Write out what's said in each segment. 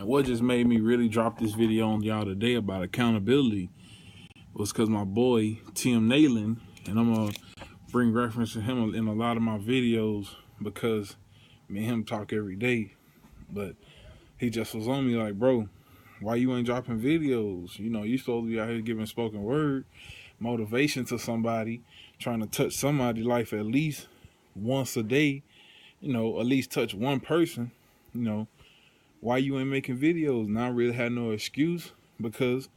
And what just made me really drop this video on y'all today about accountability was because my boy Tim Nalen, and I'm gonna bring reference to him in a lot of my videos because me and him talk every day. But he just was on me like, bro, why you ain't dropping videos? You know, you supposed to be out here giving spoken word, motivation to somebody, trying to touch somebody's life at least once a day, you know, at least touch one person, you know, why you ain't making videos? And I really had no excuse because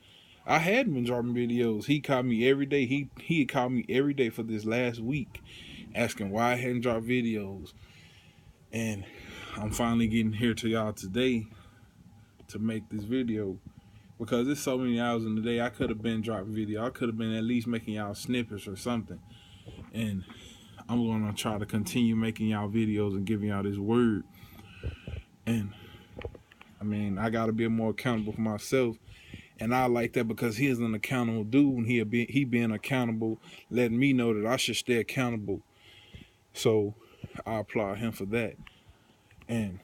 I hadn't been dropping videos. He called me every day. He had called me every day for this last week asking why I hadn't dropped videos. And I'm finally getting here to y'all today to make this video because there's so many hours in the day I could have been dropping video. I could have been at least making y'all snippets or something. And I'm going to try to continue making y'all videos and giving y'all this word. And I mean, I got to be more accountable for myself. And I like that because he is an accountable dude, and he being accountable, letting me know that I should stay accountable. So I applaud him for that. And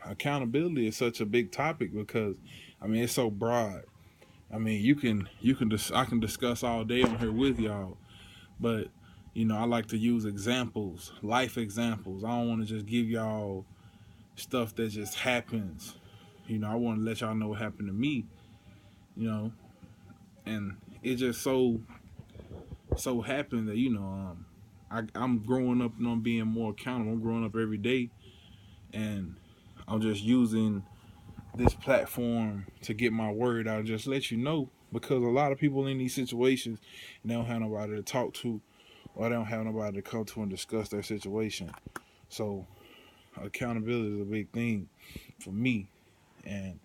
accountability is such a big topic because, I mean, it's so broad. I mean, I can discuss all day on here with y'all, but you know, I like to use examples, life examples. I don't want to just give y'all stuff that just happens. You know, I want to let y'all know what happened to me. You know, and it just so happened that I'm growing up and I'm being more accountable. I'm growing up every day, and I'm just using this platform to get my word out. Just let you know because a lot of people in these situations, they don't have nobody to talk to, or they don't have nobody to come to and discuss their situation. So accountability is a big thing for me, and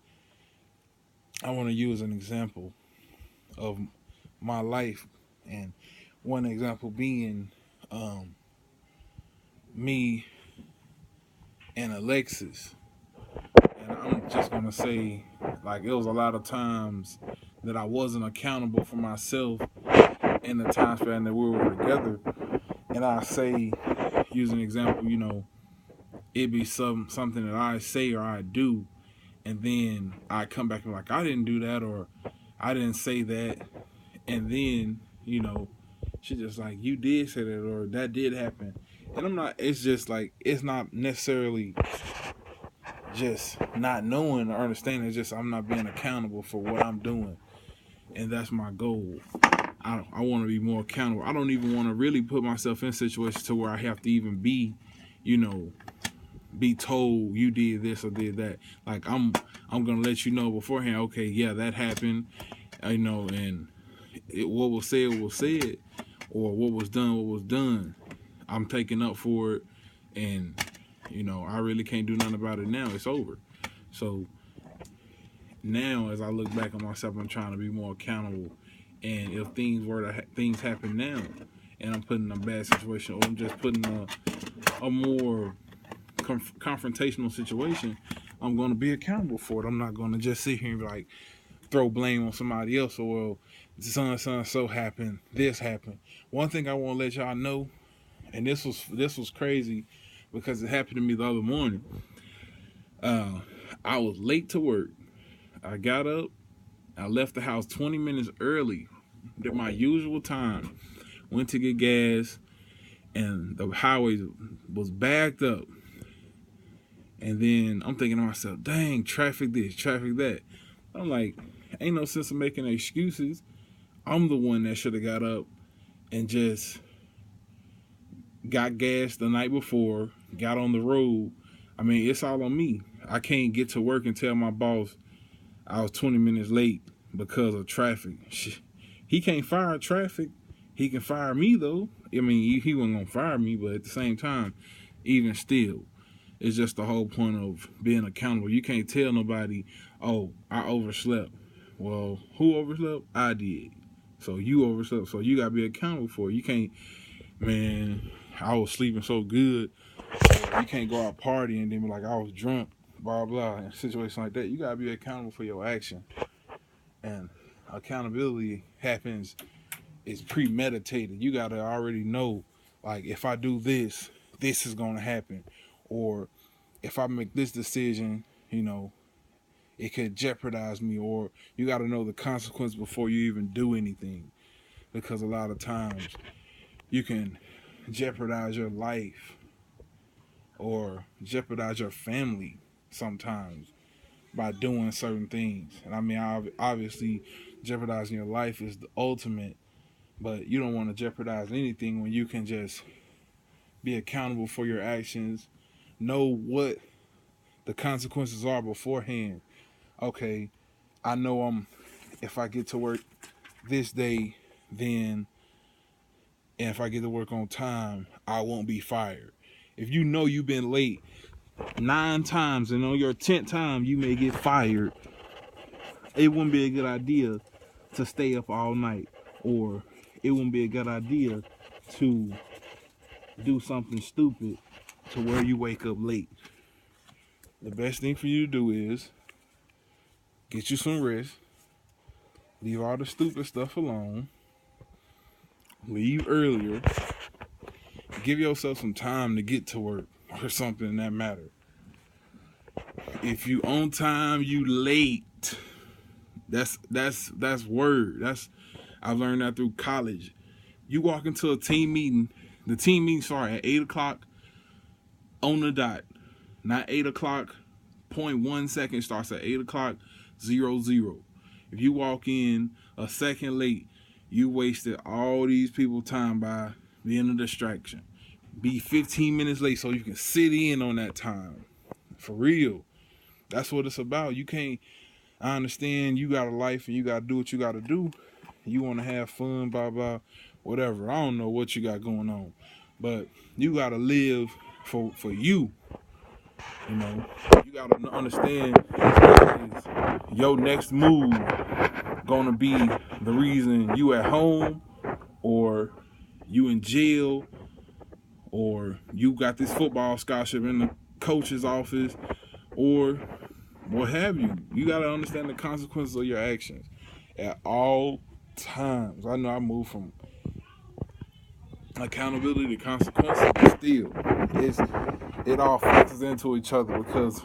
I want to use an example of my life, and one example being me and Alexis. And I'm just gonna say, like, it was a lot of times that I wasn't accountable for myself in the time span that we were together. And I say, use an example, you know, it be something that I say or I do, and then I come back and like, I didn't do that, or I didn't say that, and then, you know, she just like, you did say that, or that did happen. And I'm not, it's just like, it's not necessarily just not knowing or understanding. It's just I'm not being accountable for what I'm doing. And that's my goal. I want to be more accountable. I don't even want to really put myself in situations to where I have to even be, you know, be told you did this or did that. Like I'm gonna let you know beforehand. Okay, yeah, that happened. You know, and what was said, or what was done. I'm taking up for it, and you know, I really can't do nothing about it now. It's over. So now, as I look back on myself, I'm trying to be more accountable. And if things happen now, and I'm put in a bad situation, or I'm just put in a more confrontational situation, I'm going to be accountable for it. I'm not going to just sit here and be like, throw blame on somebody else, or well, so happened, this happened. One thing I want to let y'all know, and this was crazy because it happened to me the other morning. I was late to work. I got up. I left the house 20 minutes early than my usual time. Went to get gas, and the highway was backed up. And then I'm thinking to myself, dang, traffic this, traffic that. I'm like, ain't no sense of making excuses. I'm the one that should have got up and just got gas the night before, got on the road. I mean, it's all on me. I can't get to work and tell my boss I was 20 minutes late because of traffic. He can't fire traffic. He can fire me, though. I mean, he wasn't going to fire me, but at the same time, even still, it's just the whole point of being accountable. You can't tell nobody, oh, I overslept. Well, who overslept? I did. So you overslept. So you got to be accountable for it. You can't, man, I was sleeping so good. You can't go out partying and then be like, I was drunk, blah, blah. In a situation like that, you got to be accountable for your action. And accountability happens, it's premeditated. You got to already know, like, if I do this, this is going to happen. Or if I make this decision, you know, it could jeopardize me, or you got to know the consequence before you even do anything. Because a lot of times you can jeopardize your life or jeopardize your family sometimes by doing certain things. And I mean, obviously, jeopardizing your life is the ultimate, but you don't want to jeopardize anything when you can just be accountable for your actions, know what the consequences are beforehand. Okay, I know if I get to work this day, then and if I get to work on time, I won't be fired. If you know you've been late 9 times and on your 10th time you may get fired, it wouldn't be a good idea to stay up all night, or it wouldn't be a good idea to do something stupid to where you wake up late. The best thing for you to do is get you some rest, leave all the stupid stuff alone, leave earlier, give yourself some time to get to work or something in that matter. If you on time, you late. That's word. I've learned that through college. You walk into a team meeting, the team meeting start at 8 o'clock on the dot. Not 8 o'clock, 0.1 second, starts at 8 o'clock, 00. If you walk in a second late, you wasted all these people's time by being a distraction. Be 15 minutes late so you can sit in on that time. For real. That's what it's about. You can't, I understand you got a life and you got to do what you got to do. You want to have fun, blah, blah, whatever. I don't know what you got going on. But you got to live for you. You know, you got to understand your next move going to be the reason you at home, or you in jail, or you got this football scholarship in the coach's office, or what have you. You got to understand the consequences of your actions at all times. I know I moved from accountability to consequences, but still, it all factors into each other because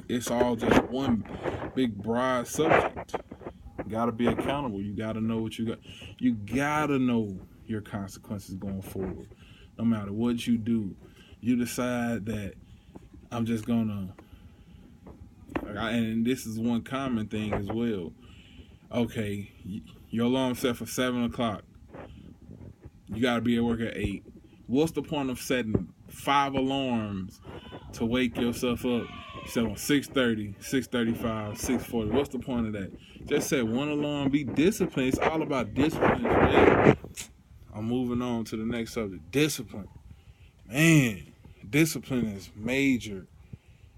it's all just one big broad subject. You gotta be accountable. You gotta know what you got. You gotta know your consequences going forward. No matter what you do, you decide that I'm just gonna. And this is one common thing as well. Okay, your alarm set for 7 o'clock. You gotta be at work at 8. What's the point of setting 5 alarms to wake yourself up? Set on 6:30, 6:35, 6:40. What's the point of that? Just set one alarm. Be disciplined. It's all about discipline as well. I'm moving on to the next subject. Discipline. Man, discipline is major.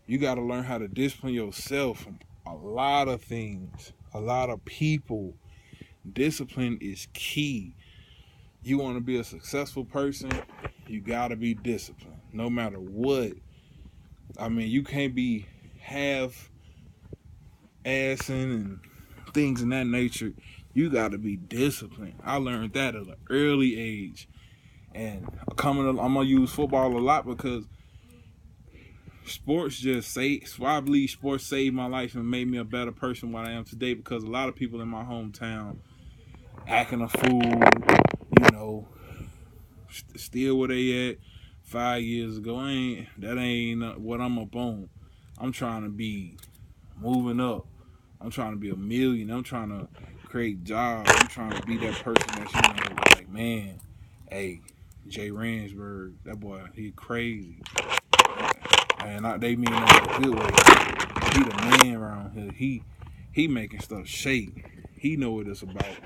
You got to learn how to discipline yourself from a lot of things, a lot of people. Discipline is key. You want to be a successful person, you got to be disciplined, no matter what. I mean, you can't be half-assing and things in that nature. You got to be disciplined. I learned that at an early age. And I'm going to use football a lot because I believe sports saved my life and made me a better person than what I am today, because a lot of people in my hometown acting a fool, you know, still where they at 5 years ago. That ain't what I'm up on. I'm trying to be moving up. I'm trying to be a million. I'm trying to create jobs. I'm trying to be that person that's, like, man, hey, Jay Ransburg, that boy, he crazy. And they mean that in a good way. He the man around here. He making stuff shake. He know what it's about.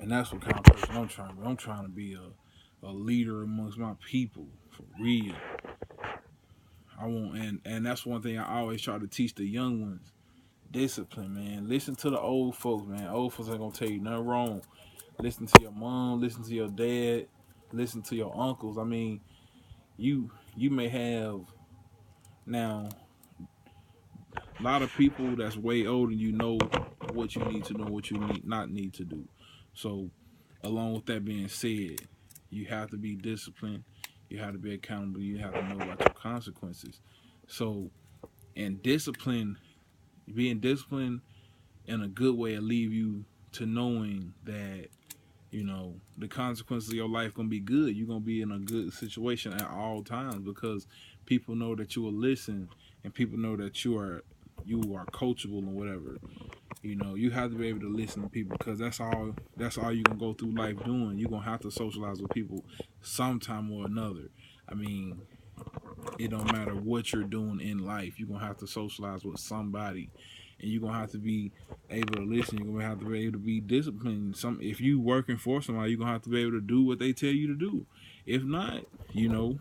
And that's what kind of person I'm trying to be. I'm trying to be a leader amongst my people, for real. And that's one thing I always try to teach the young ones. Discipline, man. Listen to the old folks, man. Old folks ain't gonna tell you nothing wrong. Listen to your mom, listen to your dad, listen to your uncles. I mean, you may have now a lot of people that's way older than you know what you need to know, what you not need to do. So, along with that being said, you have to be disciplined. You have to be accountable. You have to know about your consequences. So, And being disciplined in a good way will leave you to knowing that, you know, the consequences of your life gonna be good. You're gonna be in a good situation at all times because people know that you will listen, and people know that you are coachable and whatever. You know, you have to be able to listen to people because that's all you're gonna go through life doing. You're gonna have to socialize with people sometime or another. I mean, it don't matter what you're doing in life, you're gonna have to socialize with somebody, and you're gonna have to be able to listen. You're gonna have to be able to be disciplined. If you working for somebody, you're gonna have to be able to do what they tell you to do. If not, you know,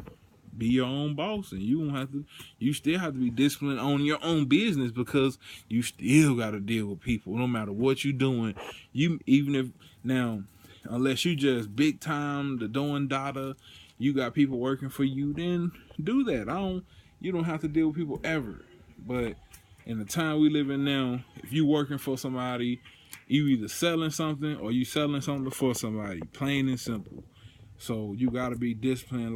be your own boss, and you still have to be disciplined on your own business because you still got to deal with people no matter what you're doing. Even if now, unless you just big time the doing data, you got people working for you, then do that. You don't have to deal with people ever. But in the time we live in now, if you working for somebody, you either selling something or you selling something for somebody, plain and simple. So you got to be disciplined like